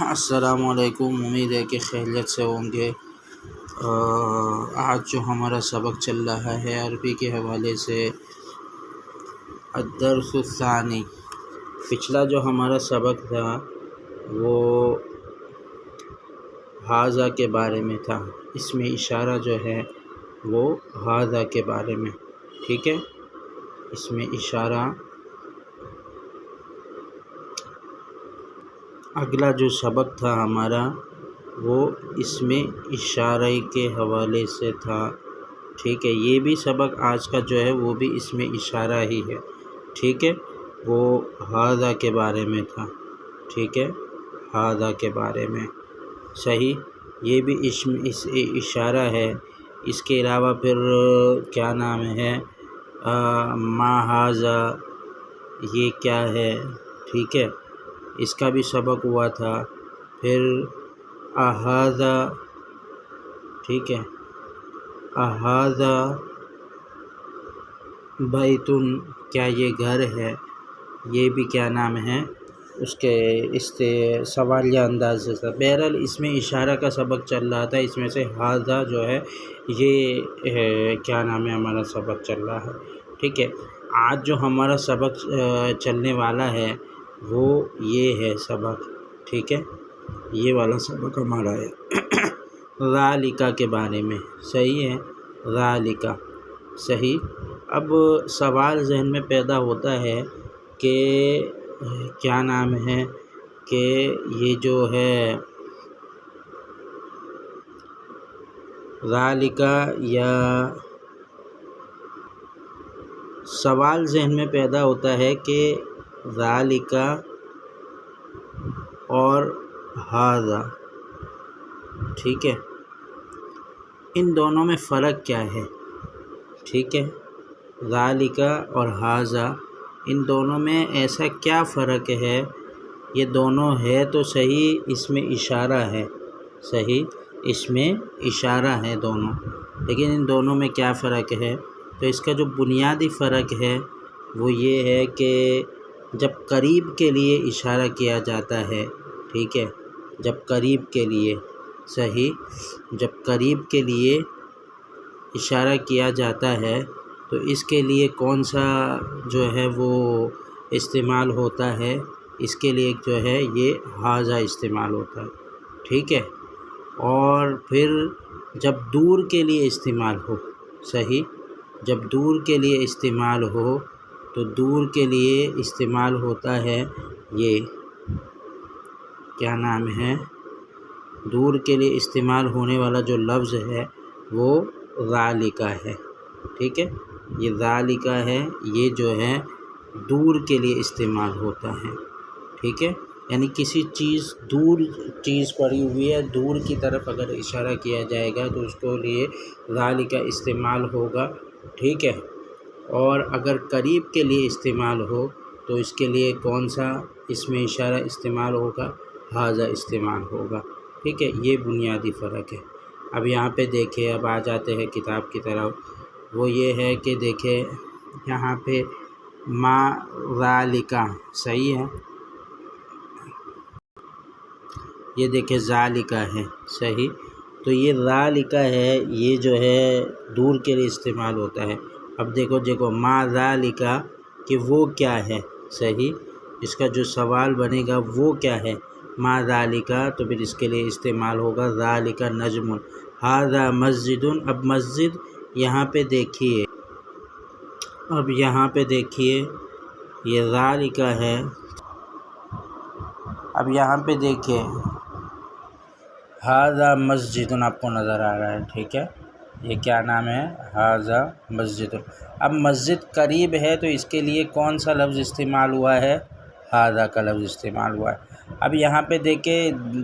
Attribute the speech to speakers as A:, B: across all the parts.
A: السلام علیکم، امید ہے کہ خیریت سے ہوں گے۔ آج جو ہمارا سبق چل رہا ہے عربی کے حوالے سے الدرس الثانی، پچھلا جو ہمارا سبق تھا وہ ھذا کے بارے میں تھا، اس میں اشارہ جو ہے وہ ھذا کے بارے میں، ٹھیک ہے، اس میں اشارہ۔ اگلا جو سبق تھا ہمارا وہ اس میں اشارے کے حوالے سے تھا، ٹھیک ہے، یہ بھی سبق آج کا جو ہے وہ بھی اس میں اشارہ ہی ہے، ٹھیک ہے، وہ ھذا کے بارے میں تھا، ٹھیک ہے، ھذا کے بارے میں، صحیح، یہ بھی اس اشارہ ہے۔ اس کے علاوہ پھر کیا نام ہے، ما ھذا، یہ کیا ہے، ٹھیک ہے، اس کا بھی سبق ہوا تھا۔ پھر اھذا، ٹھیک ہے، اھذا بیتن، کیا یہ گھر ہے، یہ بھی کیا نام ہے اس کے سوالیہ انداز سے تھا۔ بہرحال اس میں اشارہ کا سبق چل رہا تھا، اس میں سے ھذا جو ہے یہ کیا نام ہے ہمارا سبق چل رہا ہے، ٹھیک ہے۔ آج جو ہمارا سبق چلنے والا ہے وہ یہ ہے سبق، ٹھیک ہے، یہ والا سبق ہمارا ہے ذالک کے بارے میں، صحیح ہے، ذالک، صحیح۔ اب سوال ذہن میں پیدا ہوتا ہے کہ کیا نام ہے کہ یہ جو ہے ذالک، یا سوال ذہن میں پیدا ہوتا ہے کہ ذالک اور ھذا، ٹھیک ہے، ان دونوں میں فرق کیا ہے، ٹھیک ہے، ذالک اور ھذا، ان دونوں میں ایسا کیا فرق ہے؟ یہ دونوں ہے تو صحیح، اس میں اشارہ ہے، صحیح، اس میں اشارہ ہے دونوں، لیکن ان دونوں میں کیا فرق ہے؟ تو اس کا جو بنیادی فرق ہے وہ یہ ہے کہ جب قریب کے لیے اشارہ کیا جاتا ہے، ٹھیک ہے، جب قریب کے لیے، صحیح، جب قریب کے لیے اشارہ کیا جاتا ہے تو اس کے لیے کون سا جو ہے وہ استعمال ہوتا ہے؟ اس کے لیے جو ہے یہ ھذا استعمال ہوتا ہے، ٹھیک ہے۔ اور پھر جب دور کے لیے استعمال ہو، صحیح، جب دور کے لیے استعمال ہو تو دور کے لیے استعمال ہوتا ہے یہ کیا نام ہے، دور کے لیے استعمال ہونے والا جو لفظ ہے وہ ذالک ہے، ٹھیک ہے، یہ ذالک ہے، یہ جو ہے دور کے لیے استعمال ہوتا ہے، ٹھیک ہے، یعنی کسی چیز دور چیز پڑی ہوئی ہے، دور کی طرف اگر اشارہ کیا جائے گا تو اس کو لیے ذالک استعمال ہوگا، ٹھیک ہے، اور اگر قریب کے لیے استعمال ہو تو اس کے لیے کون سا اس میں اشارہ استعمال ہوگا؟ ھذا استعمال ہوگا، ٹھیک ہے، یہ بنیادی فرق ہے۔ اب یہاں پہ دیکھیں، اب آ جاتے ہیں کتاب کی طرف، وہ یہ ہے کہ دیکھیں یہاں پہ ما ذالک، صحیح ہے، یہ دیکھیں ذالک ہے، صحیح، تو یہ ذالک ہے، یہ جو ہے دور کے لیے استعمال ہوتا ہے۔ اب دیکھو ما ذالک کہ وہ کیا ہے، صحیح، اس کا جو سوال بنے گا وہ کیا ہے، ما ذالک، تو پھر اس کے لیے استعمال ہوگا ذالک نجم، ھذا مسجد۔ اب مسجد یہاں پہ دیکھیے، اب یہاں پہ دیکھیے یہ ذالک ہے، اب یہاں پہ دیکھیں ھذا مسجد آپ کو نظر آ رہا ہے، ٹھیک ہے، یہ کیا نام ہے، ھذا مسجد۔ اب مسجد قریب ہے تو اس کے لیے کون سا لفظ استعمال ہوا ہے؟ ھذا کا لفظ استعمال ہوا ہے۔ اب یہاں پہ دیکھیں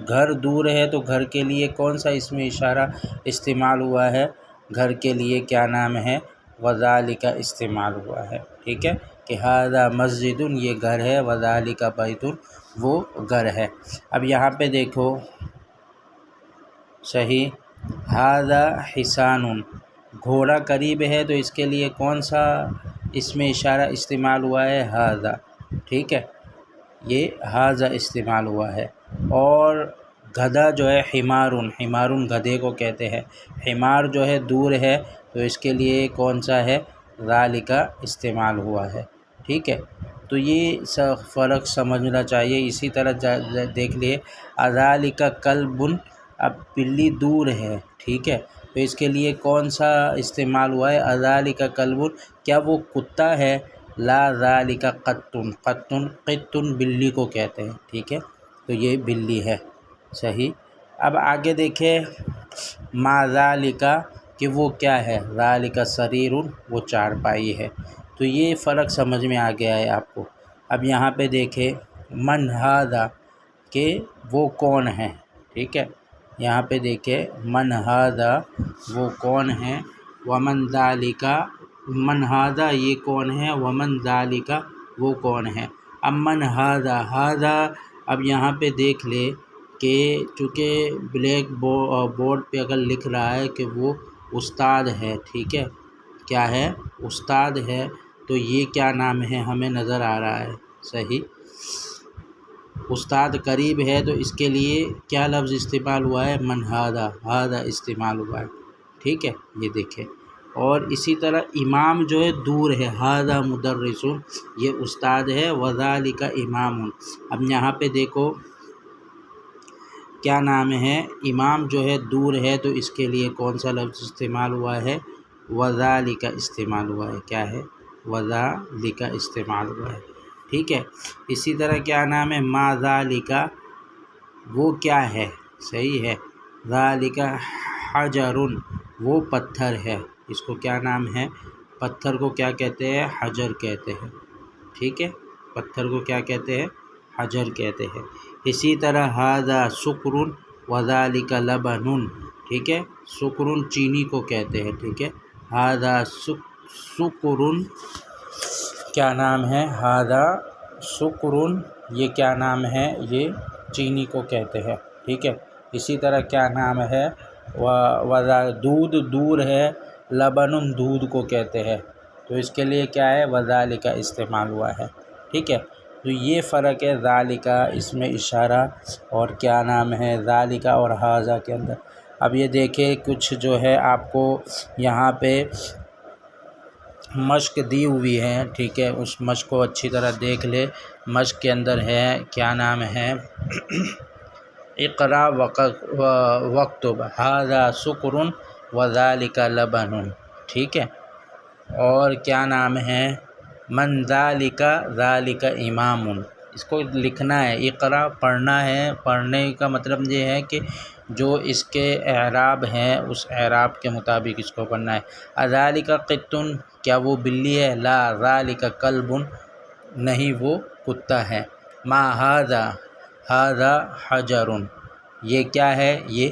A: گھر دور ہے تو گھر کے لیے کون سا اس میں اشارہ استعمال ہوا ہے؟ گھر کے لیے کیا نام ہے، وذالک استعمال ہوا ہے، ٹھیک ہے، کہ ھذا مسجد، یہ گھر ہے، وذالک بیت، وہ گھر ہے۔ اب یہاں پہ دیکھو، صحیح، ھذا حصان، گھوڑا قریب ہے تو اس کے لیے کون سا اس میں اشارہ استعمال ہوا ہے؟ ھذا، ٹھیک ہے، یہ ھذا استعمال ہوا ہے۔ اور گدھا جو ہے حمارن، حمارن گدھے کو کہتے ہیں، حمار جو ہے دور ہے تو اس کے لیے کون سا ہے، ذالک استعمال ہوا ہے، ٹھیک ہے۔ تو یہ فرق سمجھنا چاہیے۔ اسی طرح دیکھ لیے اذالک کلب، اب بلی دور ہے، ٹھیک ہے، تو اس کے لیے کون سا استعمال ہوا ہے، اذالک کلب، کیا وہ کتا ہے، لا ذالک قطن، قطن بلی کو کہتے ہیں، ٹھیک ہے، تو یہ بلی ہے، صحیح۔ اب آگے دیکھیں ما ذالک، کہ وہ کیا ہے، ذالک سریر، وہ چارپائی ہے، تو یہ فرق سمجھ میں آ گیا ہے آپ کو۔ اب یہاں پہ دیکھیں من ھذا، کہ وہ کون ہے، ٹھیک ہے، یہاں پہ دیکھیں من ھذا، وہ کون ہے، ومن ذالک، من ھذا یہ کون ہے، ومن ذالک وہ کون ہے۔ اب من ھذا، ھذا اب یہاں پہ دیکھ لے کہ چونکہ بلیک بورڈ پہ اگر لکھ رہا ہے کہ وہ استاد ہے، ٹھیک ہے، کیا ہے، استاد ہے، تو یہ کیا نام ہے، ہمیں نظر آ رہا ہے، صحیح، استاد قریب ہے تو اس کے لیے کیا لفظ استعمال ہوا ہے، من ھذا، ھذا استعمال ہوا ہے، ٹھیک ہے، یہ دیکھیں۔ اور اسی طرح امام جو ہے دور ہے، ھذا مدرس، یہ استاد ہے، وذالک امام، اب یہاں پہ دیکھو کیا نام ہے، امام جو ہے دور ہے تو اس کے لیے کون سا لفظ استعمال ہوا ہے، وذالک استعمال ہوا ہے، کیا ہے، وذالک استعمال ہوا ہے، ٹھیک ہے۔ اسی طرح کیا نام ہے، ما ذالک، وہ کیا ہے، صحیح ہے، ذالک حجر، وہ پتھر ہے، اس کو کیا نام ہے، پتھر کو کیا کہتے ہیں، حجر کہتے ہیں، ٹھیک ہے، پتھر کو کیا کہتے ہیں، حجر کہتے ہیں۔ اسی طرح ھذا سکر وذالک لبن، ٹھیک ہے، سکر چینی کو کہتے ہیں، ٹھیک ہے، ھذا سکر، کیا نام ہے، ھذا سکر، یہ کیا نام ہے، یہ چینی کو کہتے ہیں، ٹھیک ہے۔ اسی طرح کیا نام ہے، دودھ دور ہے، لبن دودھ کو کہتے ہیں، تو اس کے لیے کیا ہے، وذالک استعمال ہوا ہے، ٹھیک ہے۔ تو یہ فرق ہے ذالک، اس میں اشارہ، اور کیا نام ہے، ذالک اور ھذا کے اندر۔ اب یہ دیکھیں کچھ جو ہے آپ کو یہاں پہ مشق دی ہوئی ہے، ٹھیک ہے، اس مشق کو اچھی طرح دیکھ لے۔ مشق کے اندر ہے، کیا نام ہے، اقرأ واکتب ھذا سکر وذالک لبن، ٹھیک ہے، اور کیا نام ہے، من ذالک، ذالک امام، اس کو لکھنا ہے، اقرأ پڑھنا ہے، پڑھنے کا مطلب یہ ہے کہ جو اس کے اعراب ہیں اس اعراب کے مطابق اس کو پڑھنا ہے۔ اذالک قط، کیا وہ بلی ہے، لا ذالک کلب، نہیں وہ کتا ہے۔ ما ھذا، ھذا حجر، یہ کیا ہے، یہ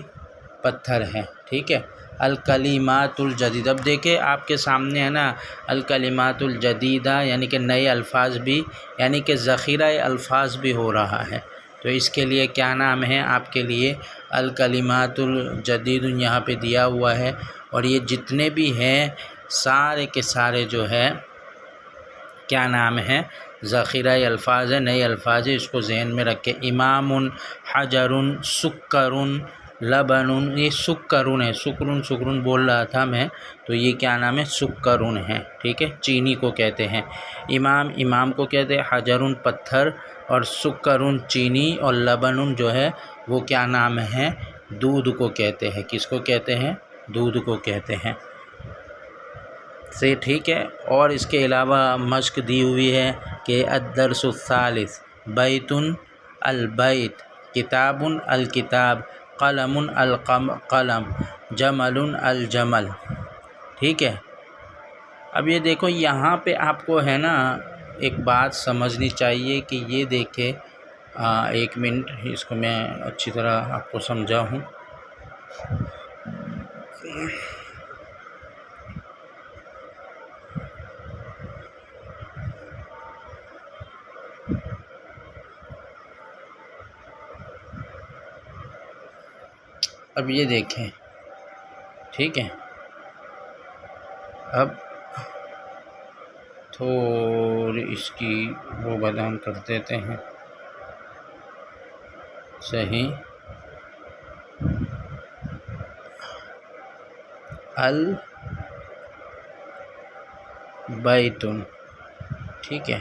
A: پتھر ہے، ٹھیک ہے۔ الکلمات الجدید، اب دیکھیں آپ کے سامنے ہے نا، الکلمات الجدیدہ یعنی کہ نئے الفاظ بھی، یعنی کہ ذخیرہ الفاظ بھی ہو رہا ہے، تو اس کے لیے کیا نام ہے آپ کے لیے، الکلمات الجدید یہاں پہ دیا ہوا ہے، اور یہ جتنے بھی ہیں سارے کے سارے جو ہے کیا نام ہے، ذخیرہ الفاظ ہے، نئے الفاظ ہے، اس کو ذہن میں رکھے۔ امام، حجر، سکر، لبن، یہ سکرون ہے، سکرون بول رہا تھا میں، تو یہ کیا نام ہے، سکرون ہے، ٹھیک ہے، چینی کو کہتے ہیں۔ امام کو کہتے ہیں، حجر پتھر، اور سکرون چینی، اور لبن جو ہے وہ کیا نام ہے، دودھ کو کہتے ہیں، کس کو کہتے ہیں، دودھ کو کہتے ہیں، سے ٹھیک ہے۔ اور اس کے علاوہ مشق دی ہوئی ہے کہ الدرس الثالث بیت البیت، کتاب الکتاب، قلم القلم، جمل الجمل، ٹھیک ہے۔ اب یہ دیکھو یہاں پہ آپ کو ہے نا ایک بات سمجھنی چاہیے کہ یہ دیکھے، ایک منٹ اس کو میں اچھی طرح آپ کو سمجھاؤں۔ اب یہ دیکھیں، ٹھیک ہے، اب تھوڑی اس کی وہ بدام کر دیتے ہیں، صحیح. البیتن. ٹھیک ہے.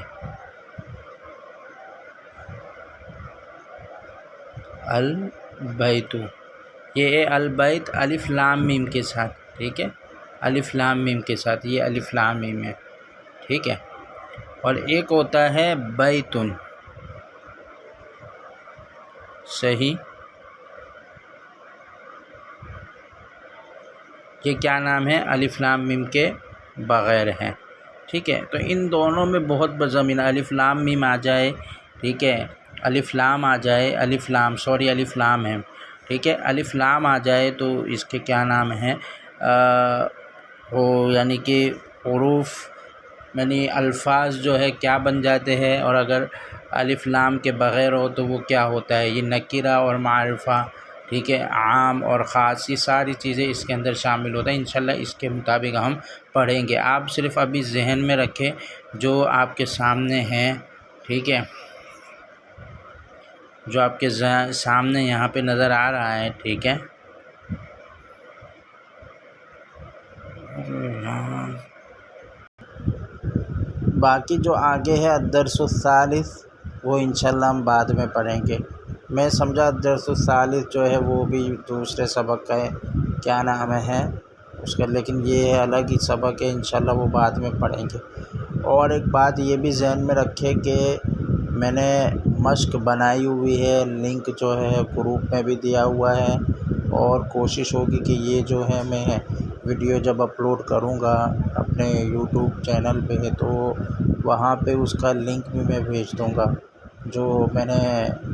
A: البیت، یہ ہے البیت الف لام میم کے ساتھ. ٹھیک ہے، الف لام میم کے ساتھ، یہ الف لام میم ہے. ٹھیک ہے. اور ایک ہوتا ہے بیتن. صحیح. یہ کیا نام ہے؟ الف لام میم کے بغیر ہے. ٹھیک ہے. تو ان دونوں میں بہت زمین، الف لام میم آ جائے، ٹھیک ہے، الف لام آ جائے، الف لام ہے. ٹھیک ہے، الف لام آ جائے تو اس کے کیا نام ہیں، وہ یعنی کہ حروف، یعنی الفاظ جو ہے کیا بن جاتے ہیں. اور اگر الف لام کے بغیر ہو تو وہ کیا ہوتا ہے؟ یہ نکرہ اور معرفہ. ٹھیک ہے، عام اور خاص، یہ ساری چیزیں اس کے اندر شامل ہوتا ہے. انشاءاللہ اس کے مطابق ہم پڑھیں گے. آپ صرف ابھی ذہن میں رکھیں جو آپ کے سامنے ہیں. ٹھیک ہے، جو آپ کے سامنے یہاں پہ نظر آ رہا ہے. ٹھیک ہے. باقی جو آگے ہے الدرس الثالث، وہ انشاءاللہ ہم بعد میں پڑھیں گے. میں سمجھا الدرس الثالث جو ہے وہ بھی دوسرے سبق کا ہے، کیا نام ہے اس کا، لیکن یہ الگ ہی سبق ہے، انشاءاللہ وہ بعد میں پڑھیں گے. اور ایک بات یہ بھی ذہن میں رکھے کہ میں نے مشق بنائی ہوئی ہے، لنک جو ہے گروپ میں بھی دیا ہوا ہے، اور کوشش ہوگی کہ یہ جو ہے میں ویڈیو جب اپلوڈ کروں گا اپنے یوٹیوب چینل پہ تو وہاں پہ اس کا لنک بھی میں بھیج دوں گا. جو میں نے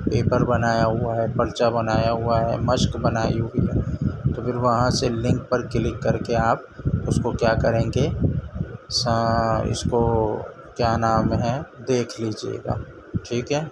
A: پیپر بنایا ہوا ہے، پرچہ بنایا ہوا ہے، مشق بنائی ہوئی ہے، تو پھر وہاں سے لنک پر کلک کر کے آپ اس کو کیا کریں گے، اس کو کیا نام ہے دیکھ لیجئے گا. ٹھیک ہے.